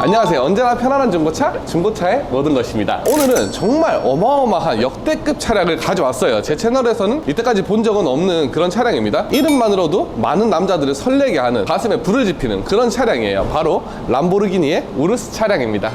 안녕하세요. 언제나 편안한 중고차, 중고차의 모든 것입니다. 오늘은 정말 어마어마한 역대급 차량을 가져왔어요. 제 채널에서는 이때까지 본 적은 없는 그런 차량입니다. 이름만으로도 많은 남자들을 설레게 하는, 가슴에 불을 지피는 그런 차량이에요. 바로 람보르기니의 우르스 차량입니다.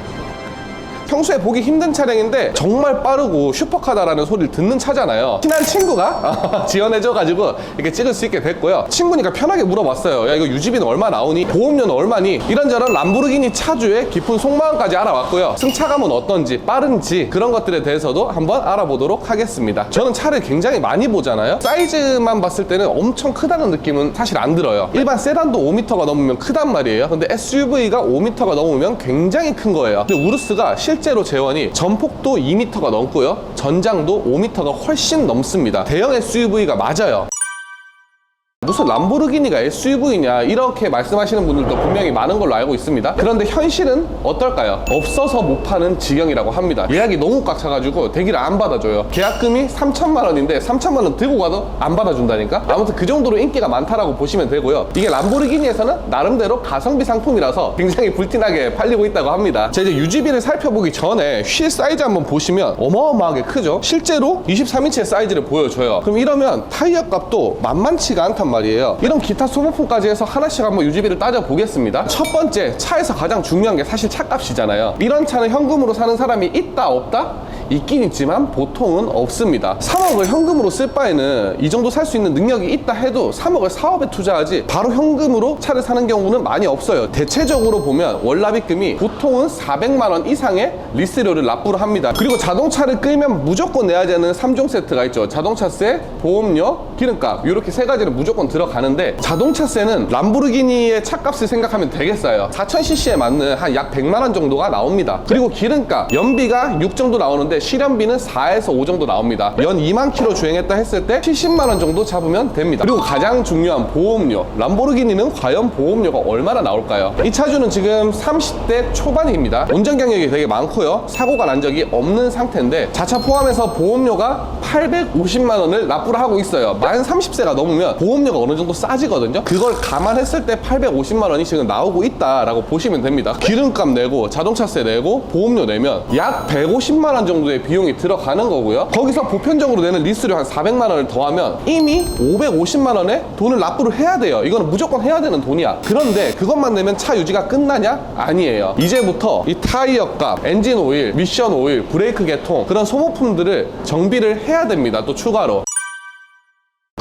평소에 보기 힘든 차량인데 정말 빠르고 슈퍼카다라는 소리를 듣는 차잖아요. 친한 친구가 지원해줘가지고 이렇게 찍을 수 있게 됐고요. 친구니까 편하게 물어봤어요. 야, 이거 유지비는 얼마 나오니? 보험료는 얼마니? 이런저런 람보르기니 차주의 깊은 속마음까지 알아왔고요. 승차감은 어떤지, 빠른지 그런 것들에 대해서도 한번 알아보도록 하겠습니다. 저는 차를 굉장히 많이 보잖아요. 사이즈만 봤을 때는 엄청 크다는 느낌은 사실 안 들어요. 일반 세단도 5m가 넘으면 크단 말이에요. 근데 SUV가 5m가 넘으면 굉장히 큰 거예요. 근데 우르스가 실제로 재원이 전폭도 2m가 넘고요, 전장도 5m가 훨씬 넘습니다. 대형 SUV가 맞아요. 무슨 람보르기니가 SUV냐 이렇게 말씀하시는 분들도 분명히 많은 걸로 알고 있습니다. 그런데 현실은 어떨까요? 없어서 못 파는 지경이라고 합니다. 예약이 너무 꽉 차가지고 대기를 안 받아줘요. 계약금이 3천만 원인데 3천만 원 들고 가도 안 받아준다니까? 아무튼 그 정도로 인기가 많다라고 보시면 되고요. 이게 람보르기니에서는 나름대로 가성비 상품이라서 굉장히 불티나게 팔리고 있다고 합니다. 자, 이제 유지비를 살펴보기 전에 휠 사이즈 한번 보시면 어마어마하게 크죠? 실제로 23인치의 사이즈를 보여줘요. 그럼 이러면 타이어 값도 만만치가 않단 말이에요. 이런 기타 소모품까지 해서 하나씩 한번 유지비를 따져보겠습니다. 첫 번째, 차에서 가장 중요한 게 사실 차값이잖아요. 이런 차는 현금으로 사는 사람이 있다 없다? 있긴 있지만 보통은 없습니다. 3억을 현금으로 쓸 바에는 이 정도 살 수 있는 능력이 있다 해도 3억을 사업에 투자하지 바로 현금으로 차를 사는 경우는 많이 없어요. 대체적으로 보면 월납입금이 보통은 400만 원 이상의 리스료를 납부를 합니다. 그리고 자동차를 끌면 무조건 내야 되는 3종 세트가 있죠. 자동차세, 보험료, 기름값, 이렇게 세 가지는 무조건 들어가는데, 자동차세는 람보르기니의 차값을 생각하면 되게 싸요. 4000cc에 맞는 한 약 100만 원 정도가 나옵니다. 그리고 기름값, 연비가 6 정도 나오는데 실연비는 4에서 5 정도 나옵니다. 연 2만 킬로 주행했다 했을 때 70만 원 정도 잡으면 됩니다. 그리고 가장 중요한 보험료, 람보르기니는 과연 보험료가 얼마나 나올까요? 이 차주는 지금 30대 초반입니다. 운전 경력이 되게 많고요, 사고가 난 적이 없는 상태인데 자차 포함해서 보험료가 850만 원을 납부를 하고 있어요. 만 30세가 넘으면 보험료가 어느 정도 싸지거든요. 그걸 감안했을 때 850만 원이 지금 나오고 있다라고 보시면 됩니다. 기름값 내고 자동차세 내고 보험료 내면 약 150만 원 정도의 비용이 들어가는 거고요. 거기서 보편적으로 내는 리스료 한 400만 원을 더하면 이미 550만 원의 돈을 납부를 해야 돼요. 이거는 무조건 해야 되는 돈이야. 그런데 그것만 내면 차 유지가 끝나냐? 아니에요. 이제부터 이 타이어 값, 엔진 오일, 미션 오일, 브레이크 개통, 그런 소모품들을 정비를 해야 됩니다. 또 추가로.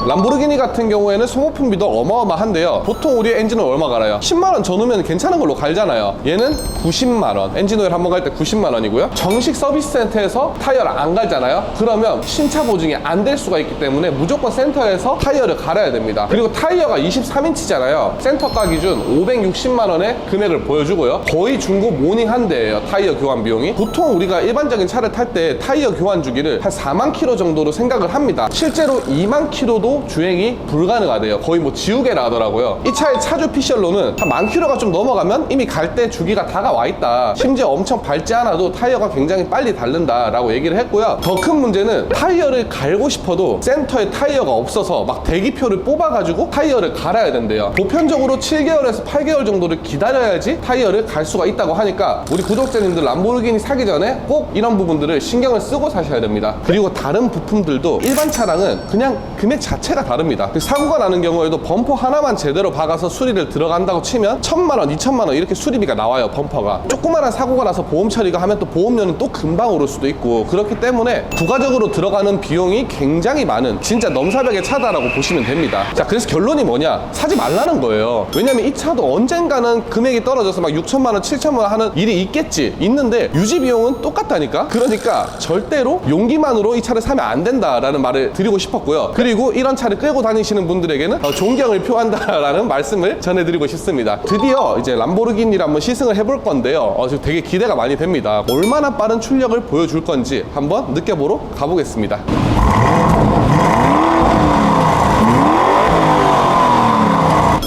람보르기니 같은 경우에는 소모품비도 어마어마한데요. 보통 우리 엔진을 얼마 갈아요? 10만 원 전후면 괜찮은 걸로 갈잖아요. 얘는 90만 원. 엔진오일 한번 갈 때 90만 원이고요. 정식 서비스 센터에서 타이어를 안 갈잖아요. 그러면 신차 보증이 안 될 수가 있기 때문에 무조건 센터에서 타이어를 갈아야 됩니다. 그리고 타이어가 23인치잖아요. 센터가 기준 560만 원의 금액을 보여주고요. 거의 중고 모닝 한 대예요, 타이어 교환 비용이. 보통 우리가 일반적인 차를 탈 때 타이어 교환 주기를 한 4만 킬로 정도로 생각을 합니다. 실제로 2만 킬로도 주행이 불가능하대요. 거의 뭐 지우개라 하더라고요. 이 차의 차주 피셜로는 한 10,000km가 좀 넘어가면 이미 갈 때 주기가 다가와 있다. 심지어 엄청 밟지 않아도 타이어가 굉장히 빨리 닳는다 라고 얘기를 했고요. 더 큰 문제는 타이어를 갈고 싶어도 센터에 타이어가 없어서 막 대기표를 뽑아가지고 타이어를 갈아야 된대요. 보편적으로 7개월에서 8개월 정도를 기다려야지 타이어를 갈 수가 있다고 하니까 우리 구독자님들 람보르기니 사기 전에 꼭 이런 부분들을 신경을 쓰고 사셔야 됩니다. 그리고 다른 부품들도 일반 차량은 그냥 금액 자체가 다릅니다. 사고가 나는 경우에도 범퍼 하나만 제대로 박아서 수리를 들어간다고 치면 1000만 원, 2000만 원 이렇게 수리비가 나와요. 범퍼가 조그마한 사고가 나서 보험 처리가 하면 또 보험료는 또 금방 오를 수도 있고, 그렇기 때문에 부가적으로 들어가는 비용이 굉장히 많은 진짜 넘사벽의 차다라고 보시면 됩니다. 자, 그래서 결론이 뭐냐? 사지 말라는 거예요. 왜냐면 이 차도 언젠가는 금액이 떨어져서 막 6천만 원, 7천만 원 하는 일이 있는데 유지 비용은 똑같다니까. 그러니까 절대로 용기만으로 이 차를 사면 안 된다라는 말을 드리고 싶었고요. 그리고 이런 차를 끌고 다니시는 분들에게는 존경을 표한다라는 말씀을 전해드리고 싶습니다. 드디어 이제 람보르기니를 한번 시승을 해볼 건데요. 지금 되게 기대가 많이 됩니다. 얼마나 빠른 출력을 보여줄 건지 한번 느껴보러 가보겠습니다.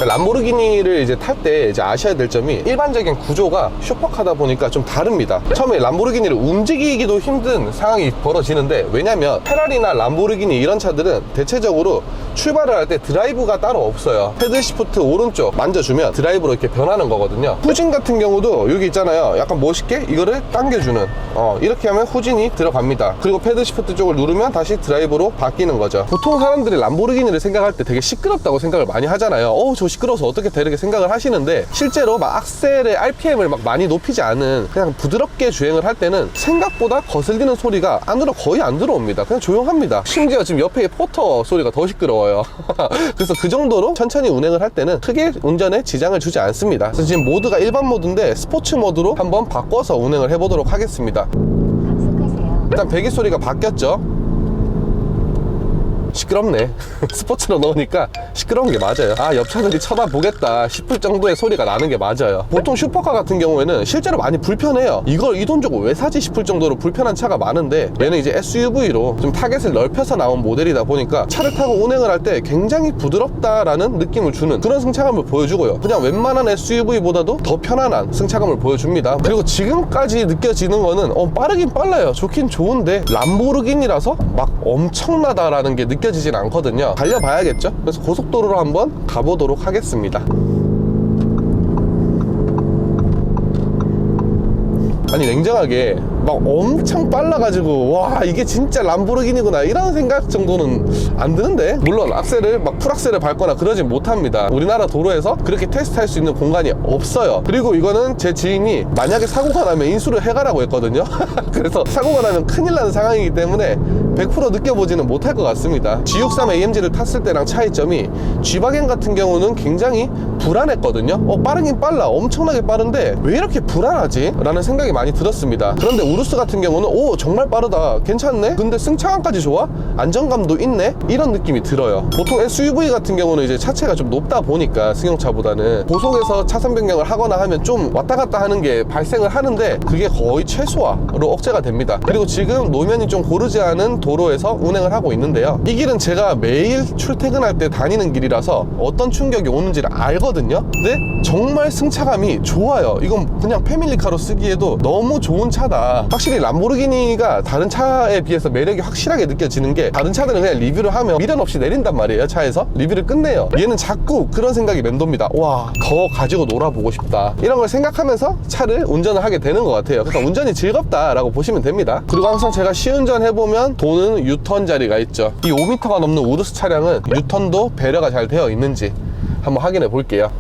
람보르기니를 이제 탈 때 이제 아셔야 될 점이 일반적인 구조가 슈퍼카다 보니까 좀 다릅니다. 처음에 람보르기니를 움직이기도 힘든 상황이 벌어지는데, 왜냐면 페라리나 람보르기니 이런 차들은 대체적으로 출발을 할 때 드라이브가 따로 없어요. 패들 시프트 오른쪽 만져주면 드라이브로 이렇게 변하는 거거든요. 후진 같은 경우도 여기 있잖아요. 약간 멋있게 이거를 당겨주는, 이렇게 하면 후진이 들어갑니다. 그리고 패들 시프트 쪽을 누르면 다시 드라이브로 바뀌는 거죠. 보통 사람들이 람보르기니를 생각할 때 되게 시끄럽다고 생각을 많이 하잖아요. 저 시끄러워서 어떻게 돼, 이렇게 생각을 하시는데, 실제로 막 악셀의 RPM을 막 많이 높이지 않은 그냥 부드럽게 주행을 할 때는 생각보다 거슬리는 소리가 안으로 거의 안 들어옵니다. 그냥 조용합니다. 심지어 지금 옆에 포터 소리가 더 시끄러워요. 그래서 그 정도로 천천히 운행을 할 때는 크게 운전에 지장을 주지 않습니다. 그래서 지금 모드가 일반 모드인데 스포츠 모드로 한번 바꿔서 운행을 해보도록 하겠습니다. 일단 배기 소리가 바뀌었죠. 시끄럽네. 스포츠로 넣으니까 시끄러운 게 맞아요. 옆차들이 쳐다보겠다 싶을 정도의 소리가 나는 게 맞아요. 보통 슈퍼카 같은 경우에는 실제로 많이 불편해요. 이걸 이 돈 주고 왜 사지 싶을 정도로 불편한 차가 많은데, 얘는 이제 SUV로 좀 타겟을 넓혀서 나온 모델이다 보니까 차를 타고 운행을 할 때 굉장히 부드럽다라는 느낌을 주는 그런 승차감을 보여주고요. 그냥 웬만한 SUV보다도 더 편안한 승차감을 보여줍니다. 그리고 지금까지 느껴지는 거는 빠르긴 빨라요. 좋긴 좋은데 람보르기니라서 막 엄청나다라는 게 느껴지진 않거든요. 달려봐야겠죠? 그래서 고속도로로 한번 가보도록 하겠습니다. 아니, 냉정하게 막 엄청 빨라가지고 와, 이게 진짜 람보르기니구나 이런 생각 정도는 안 드는데, 물론 악셀을 막 풀악셀을 밟거나 그러진 못합니다. 우리나라 도로에서 그렇게 테스트할 수 있는 공간이 없어요. 그리고 이거는 제 지인이 만약에 사고가 나면 인수를 해가라고 했거든요. 그래서 사고가 나면 큰일 나는 상황이기 때문에 100% 느껴보지는 못할 것 같습니다. G63 AMG를 탔을 때랑 차이점이, G바겐 같은 경우는 굉장히 불안했거든요. 빠르긴 빨라, 엄청나게 빠른데 왜 이렇게 불안하지? 라는 생각이 많이 들었습니다. 그런데 우루스 같은 경우는 정말 빠르다, 괜찮네, 근데 승차감까지 좋아? 안정감도 있네? 이런 느낌이 들어요. 보통 SUV 같은 경우는 이제 차체가 좀 높다 보니까 승용차보다는 고속에서 차선 변경을 하거나 하면 좀 왔다 갔다 하는 게 발생을 하는데, 그게 거의 최소화로 억제가 됩니다. 그리고 지금 노면이 좀 고르지 않은 도로에서 운행을 하고 있는데요, 이 길은 제가 매일 출퇴근할 때 다니는 길이라서 어떤 충격이 오는지를 알거든요. 근데 정말 승차감이 좋아요. 이건 그냥 패밀리카로 쓰기에도 너무 좋은 차다. 확실히 람보르기니가 다른 차에 비해서 매력이 확실하게 느껴지는 게, 다른 차들은 그냥 리뷰를 하면 미련 없이 내린단 말이에요. 차에서 리뷰를 끝내요. 얘는 자꾸 그런 생각이 맴돕니다. 와, 더 가지고 놀아보고 싶다, 이런 걸 생각하면서 차를 운전을 하게 되는 것 같아요. 그래서 운전이 즐겁다라고 보시면 됩니다. 그리고 항상 제가 시운전 해보면 도는 유턴 자리가 있죠. 이 5m가 넘는 우르스 차량은 유턴도 배려가 잘 되어 있는지 한번 확인해 볼게요.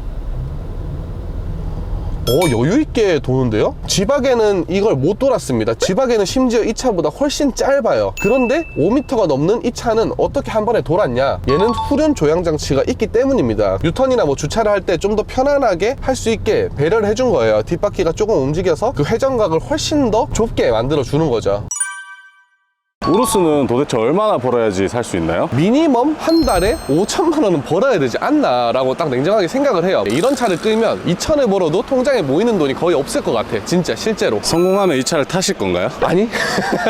여유있게 도는데요? G바겐은 이걸 못 돌았습니다. G바겐은 심지어 이 차보다 훨씬 짧아요. 그런데 5m가 넘는 이 차는 어떻게 한 번에 돌았냐? 얘는 후륜 조향 장치가 있기 때문입니다. 유턴이나 뭐 주차를 할 때 좀 더 편안하게 할 수 있게 배려를 해준 거예요. 뒷바퀴가 조금 움직여서 그 회전각을 훨씬 더 좁게 만들어 주는 거죠. 우루스는 도대체 얼마나 벌어야지 살 수 있나요? 미니멈 한 달에 5천만 원은 벌어야 되지 않나 라고 딱 냉정하게 생각을 해요. 이런 차를 끌면 2천을 벌어도 통장에 모이는 돈이 거의 없을 것 같아, 진짜 실제로. 성공하면 이 차를 타실 건가요? 아니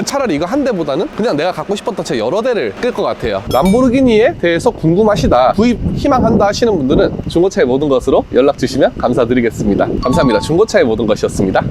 차라리 이거 한 대보다는 그냥 내가 갖고 싶었던 차 여러 대를 끌 것 같아요. 람보르기니에 대해서 궁금하시다, 구입 희망한다 하시는 분들은 중고차의 모든 것으로 연락 주시면 감사드리겠습니다. 감사합니다. 중고차의 모든 것이었습니다.